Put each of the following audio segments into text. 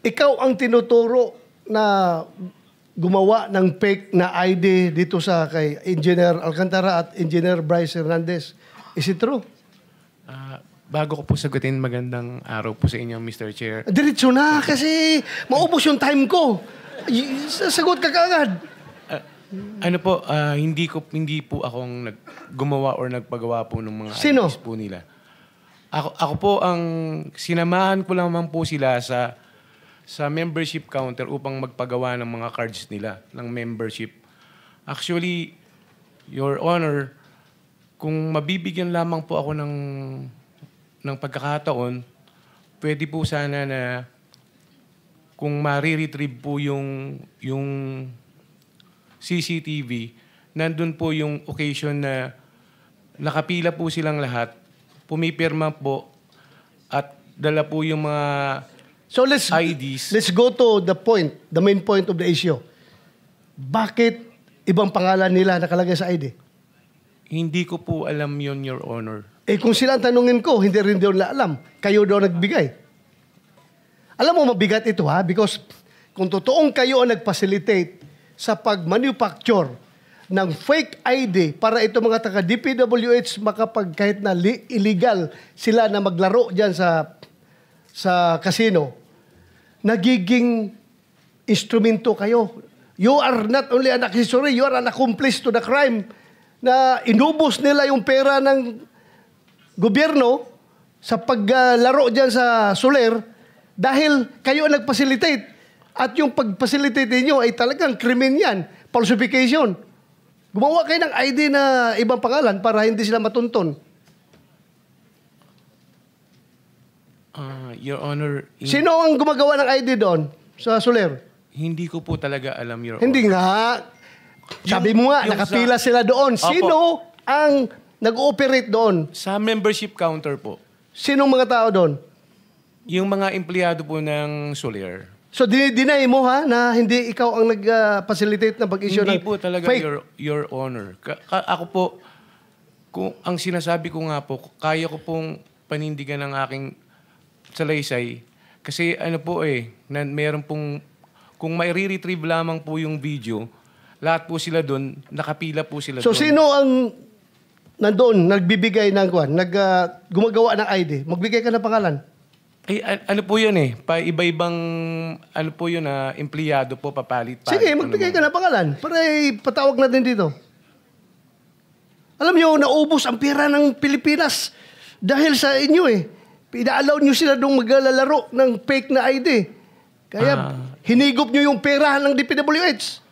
ikaw ang tinuturo na gumawa ng fake na ID dito sa kay Engineer Alcantara at Engineer Bryce Hernandez. Is it true? Bago ko po sagutin, magandang araw po sa inyo, Mr. Chair. Diretso na kasi maubos yung time ko. Sagot ka kaagad. Hindi po akong gumawa or nagpagawa po ng mga Sino? IDs po nila. Ako po ang sinamahan ko lamang po sila sa membership counter upang magpagawa ng mga cards nila ng membership. Actually, Your Honor, kung mabibigyan lamang po ako ng pagkakataon, pwede po sana na kung mariretrieve po yung CCTV, nandun po yung occasion na nakapila po silang lahat, pumipirma po at dala po yung mga IDs. Let's go to the main point of the issue. Bakit ibang pangalan nila nakalagay sa ID? Hindi ko po alam yon, Your Honor. Kung sila ang tanungin ko, hindi rin daw na alam. Kayo daw nagbigay. Alam mo, mabigat ito ha? Because kung totoong kayo ang nag-facilitate sa pag-manufacture ng fake ID para ito mga taga-DPWH kahit na illegal sila na maglaro dyan sa casino, nagiging instrumento kayo. You are not only an accessory, you are an accomplice to the crime na inubos nila yung pera ng gobyerno sa paglaro dyan sa Soler dahil kayo ang nag-facilitate. At yung pag-facilitate ninyo ay talagang krimen yan. Falsification. Gumawa kayo ng ID na ibang pangalan para hindi sila matunton. Your Honor... Sino ang gumagawa ng ID doon sa Soler? Hindi ko po talaga alam, Your Honor. Hindi nga. Sabi mo nga, nakapila sila doon. Sino ang nag-ooperate doon? Sa membership counter po. Sinong mga tao doon? Yung mga empleyado po ng Soler. So, dinay mo ha, na hindi ikaw ang nag-facilitate ng pag-issue ng Hindi po talaga, Your Honor. Ako po, kung ang sinasabi ko nga po, kaya ko pong panindigan ng aking salaysay. Kasi meron pong, kung may re-retrieve lamang po yung video, lahat po sila doon, nakapila po sila doon. So, sino ang nandoon, nagbibigay ng gumagawa ng ID? Magbigay ka ng pangalan. Ano po yun iba-ibang, empleyado po, papalit. Sige, magbigay ka ng pangalan para patawag natin dito. Alam nyo, naubos ang pera ng Pilipinas dahil sa inyo Pina-allow nyo sila doon maglalaro ng fake na ID. Kaya hinigop nyo yung pera ng DPWH.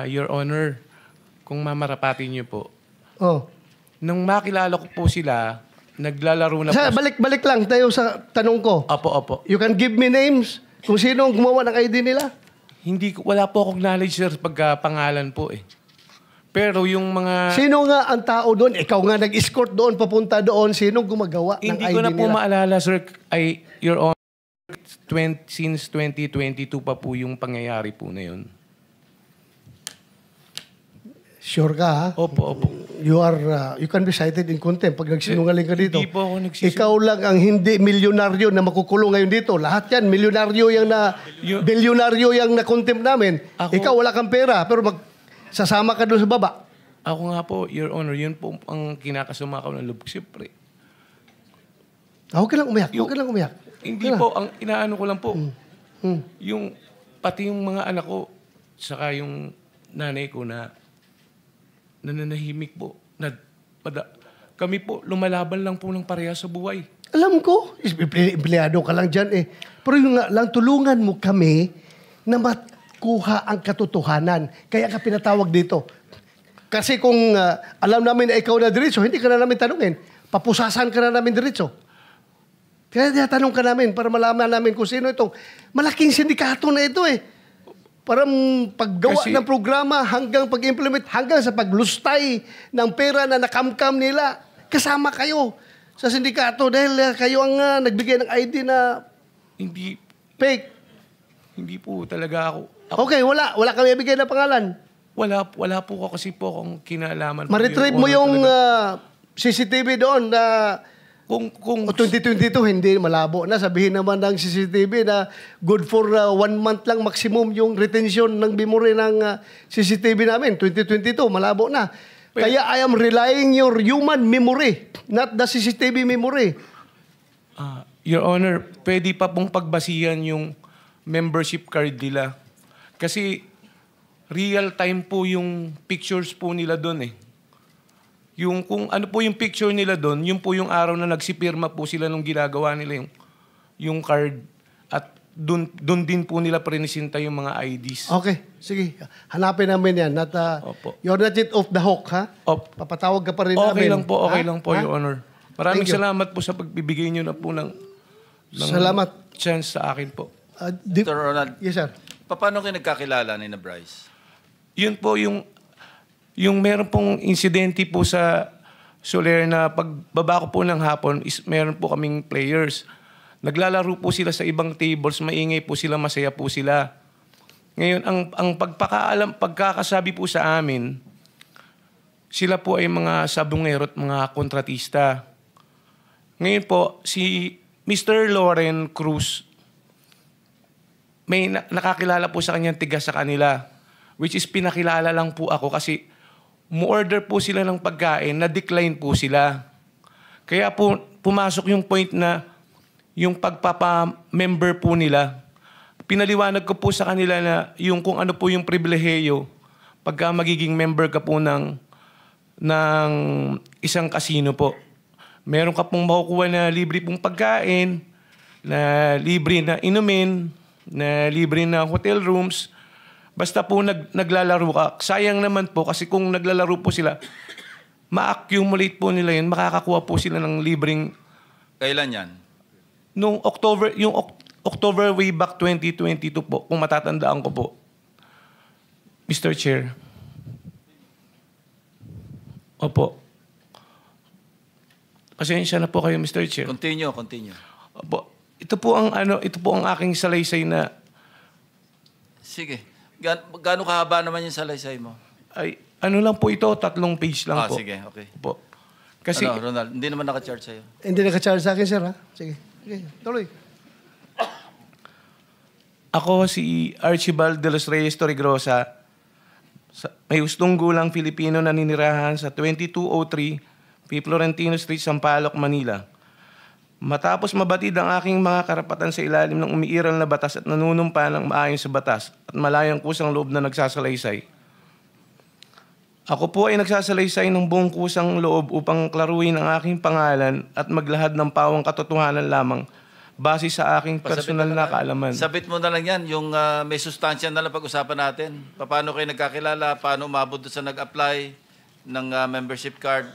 Your Honor, kung mamarapati nyo po, Oh. nung makilala ko po sila, naglalaro na po. Balik lang tayo sa tanong ko. Opo. You can give me names kung sino ang gumawa ng ID nila? Wala po akong knowledge, sir, pagkapangalan po Pero yung mga... Sino nga ang tao doon? Ikaw nga nag-escort doon, papunta doon. Sino gumagawa ng ID nila? Hindi ko na po maalala, sir. Your Honor, since 2022 pa po yung pangyayari po na yun. Sure ka, ha? Opo. You can be cited in contempt pag nagsinungaling ka dito. Hindi po ako nagsisinungaling. Ikaw lang ang hindi milyonaryo na makukulong ngayon dito. Lahat yan, milyonaryo bilyonaryo yung na-contempt namin. Ikaw wala kang pera, pero sasama ka doon sa baba. Ako nga po, Your Honor, yun po ang kinakasama ko ng lubog, siyempre. Huwag ka lang umiyak. Hindi po, ang inaano ko lang po, yung pati yung mga anak ko, saka yung nanay ko na nananahimik po. Kami po, lumalaban lang po ng pareha sa buhay. Alam ko, empleyado ka lang dyan Pero yung nga lang, tulungan mo kami na makuha ang katotohanan. Kaya ka pinatawag dito. Kasi kung alam namin na ikaw na diretso, hindi ka na namin tanungin. Papusasan ka na namin diretso. Kaya tanong ka namin para malaman namin kung sino itong malaking sindikato na ito Para paggawa ng programa hanggang pag-implement, hanggang sa paglustay ng pera na nakamkam nila. Kasama kayo sa sindikato dahil kayo ang nagbigay ng ID na hindi fake. Hindi po talaga ako. Okay, wala kami ibigay na pangalan. Wala po kasi po akong kinalaman. Ma-retrieve mo yung CCTV doon na Kung O 2022, hindi malabo na. Sabihin naman ng CCTV na good for 1 month lang maximum yung retention ng memory ng CCTV namin. 2022, malabo na. Kaya I am relying your human memory, not the CCTV memory. Your Honor, pwede pa pong pagbasihan yung membership card nila. Kasi real time po yung pictures po nila doon eh. Yung kung ano po yung picture nila doon, yun po yung araw na nagsipirma po sila nung ginagawa nila yung card. At doon din po nila prinisinta yung mga IDs. Okay, sige. Hanapin namin yan. Opo. You're not yet off the hook, ha? Papatawag ka pa rin namin. Okay lang po, Ha? Your Honor. Maraming salamat po sa pagbibigay nyo na po ng Salamat. chance sa akin po. Dr. Ronald, Yes, sir. paano kayo nagkakilala ni na Bryce? Yun po yung meron pong insidente po sa Soler na pagbaba ko po ng hapon is meron po kaming players. Naglalaro po sila sa ibang tables, maingay po sila, masaya po sila. Ngayon, ang pagkakasabi po sa amin, sila po ay mga sabungero at mga kontratista. Ngayon po, si Mr. Loren Cruz, may nakakilala po sa kanyang tiga sa kanila, which is pinakilala lang po ako kasi mu-order po sila ng pagkain, na-decline po sila. Kaya po pumasok yung point na yung pagpapa-member po nila, pinaliwanag ko po sa kanila na yung kung ano po yung pribilehiyo pagka magiging member ka po ng isang casino po. Meron ka pong makukuha na libre pong pagkain, na libre na inumin, na libre na hotel rooms. Basta po naglalaro ka. Sayang naman po kasi kung naglalaro po sila, ma-accumulate po nila yun, makakakuha po sila ng libreng... Kailan yan? Nung October way back 2022 po, kung matatandaan ko po. Mr. Chair. Opo. Pasensya na po kayo, Mr. Chair. Continue. Opo. Ito po ang aking salaysay na... Sige. Gaano kahaba naman yung salaysay mo? Ay, ano lang po ito, 3 page lang po. Sige, okay. Po. Kasi, Ronald, hindi naman naka-charge sa'yo. Hindi naka-charge sa akin, sir, ha? Sige. Tuloy. ako si Archibald de los Reyes Torregrosa, may hustong gulang Filipino na ninirahan sa 2203 P. Florentino Street, Sampaloc, Manila. Matapos mabatid ang aking mga karapatan sa ilalim ng umiiral na batas at nanunumpa ng maayon sa batas at malayang kusang loob na nagsasalaysay. Ako po ay nagsasalaysay ng buong kusang loob upang klaruin ang aking pangalan at maglahad ng pawang katotohanan lamang base sa aking personal na kaalaman. Sabit mo na lang yan, yung may sustansya na lang pag-usapan natin. Paano kayo nagkakilala, paano umabot sa nag-apply ng membership card.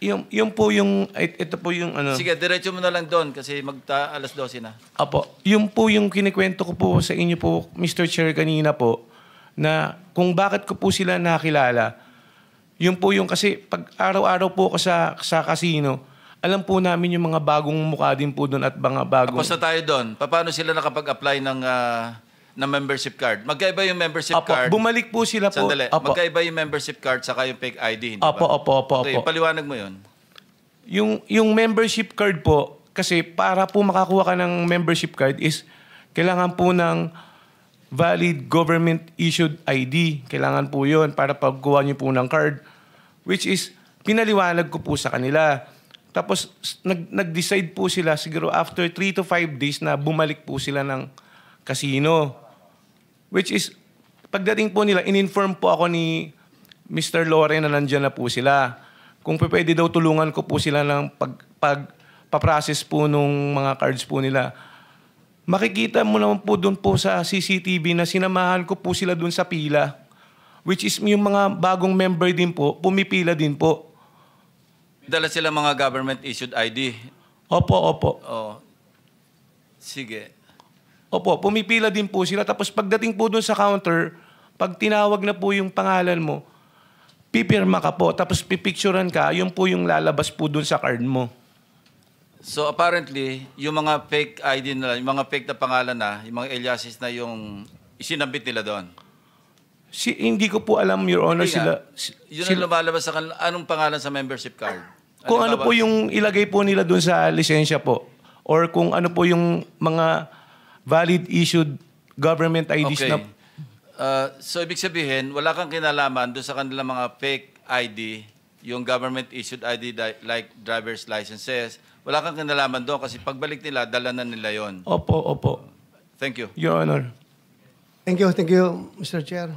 Yung po yung, ito po yung ano. Sige, diretso mo na lang doon kasi alas 12 na. Apo, yung po yung kinikwento ko po sa inyo po, Mr. Chair, kanina po, na kung bakit ko po sila nakilala, yun po yung kasi pag araw-araw po ako sa casino, alam po namin yung mga bagong mukha din po doon at mga bagong... Tapos na tayo doon. Paano sila nakapag-apply ng membership card? Magkaiba yung membership Apo, card. bumalik po sila po. Sandali. Apo. Magkaiba yung membership card saka yung fake ID, hindi Opo, ba? opo. Okay, paliwanag mo yun. Yung membership card po, kasi para po makakuha ka ng membership card is kailangan po ng valid government-issued ID. Kailangan po yun para pagkuha niyo po ng card. Which is, pinaliwanag ko po sa kanila. Tapos, nag-decide po sila siguro after 3 to 5 days na bumalik po sila ng casino. Which is, pagdating po nila, in-inform po ako ni Mr. Loren na nandyan na po sila. Kung pwede daw tulungan ko po sila ng pagpaprocess po nung mga cards po nila. Makikita mo naman po doon po sa CCTV na sinamahan ko po sila doon sa pila. Which is yung mga bagong member din po, pumipila din po. Dala sila mga government-issued ID. Opo. Oh. Sige. Opo, pumipila din po sila. Tapos pagdating po doon sa counter, pag tinawag na po yung pangalan mo, pipirma ka po, tapos pipicturean ka, yun po yung lalabas po doon sa card mo. So apparently, yung mga fake ID nila, yung mga fake na pangalan na, yung mga aliases na yung isinabit nila doon. Hindi ko po alam, Your Honor, Hindi sila... Yun ang lumalabas sa kanila. Anong pangalan sa membership card? Kung ano po yung ilagay po nila dun sa lisensya po. Or kung ano po yung mga valid issued government IDs Okay. na... So ibig sabihin, wala kang kinalaman doon sa kanilang mga fake ID, yung government issued ID like driver's licenses. Wala kang kinalaman doon kasi pagbalik nila, dala na nila yon. Opo, opo. Thank you. Your Honor. Thank you, Mr. Chair.